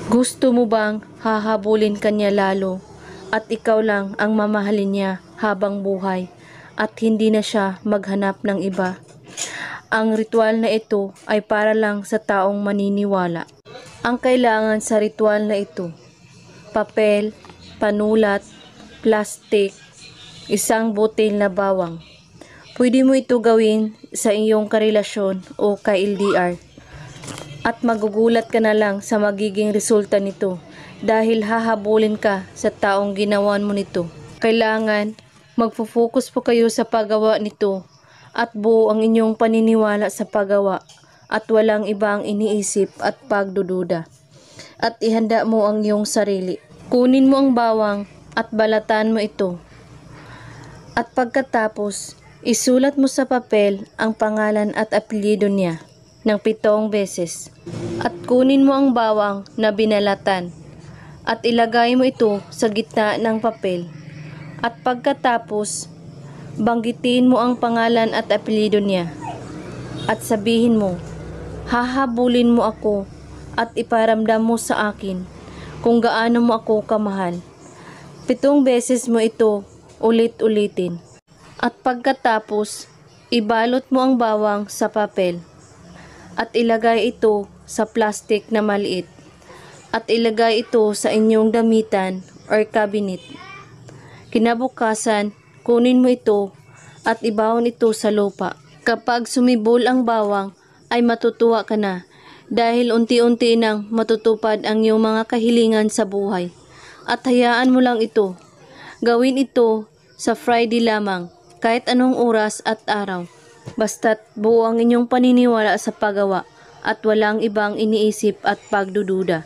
Gusto mo bang hahabulin kanya lalo at ikaw lang ang mamahalin niya habang buhay at hindi na siya maghanap ng iba? Ang ritual na ito ay para lang sa taong maniniwala. Ang kailangan sa ritual na ito: papel, panulat, plastik, isang butil na bawang. Pwede mo ito gawin sa iyong karelasyon o ka-LDR. At magugulat ka na lang sa magiging resulta nito dahil hahabulin ka sa taong ginawan mo nito. Kailangan magfo-focus po kayo sa paggawa nito at buo ang inyong paniniwala sa paggawa at walang ibang iniisip at pagdududa. At ihanda mo ang iyong sarili. Kunin mo ang bawang at balatan mo ito. At pagkatapos, isulat mo sa papel ang pangalan at apelyido niya ng 7 beses. At kunin mo ang bawang na binalatan at ilagay mo ito sa gitna ng papel. At pagkatapos, banggitin mo ang pangalan at apelyido niya. At sabihin mo, hahabulin mo ako at iparamdam mo sa akin kung gaano mo ako kamahal. 7 beses mo ito ulit-ulitin. At pagkatapos, ibalot mo ang bawang sa papel at ilagay ito sa plastic na maliit at ilagay ito sa inyong damitan or cabinet. Kinabukasan, kunin mo ito at ibahon ito sa lupa. Kapag sumibol ang bawang, ay matutuwa ka na dahil unti-unti nang matutupad ang iyong mga kahilingan sa buhay. At hayaan mo lang ito. Gawin ito sa Friday lamang, kahit anong oras at araw. Basta't buo ang inyong paniniwala sa paggawa at walang ibang iniisip at pagdududa.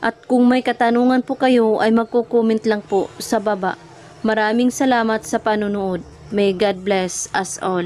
At kung may katanungan po kayo ay magko-comment lang po sa baba. Maraming salamat sa panonood. May God bless us all.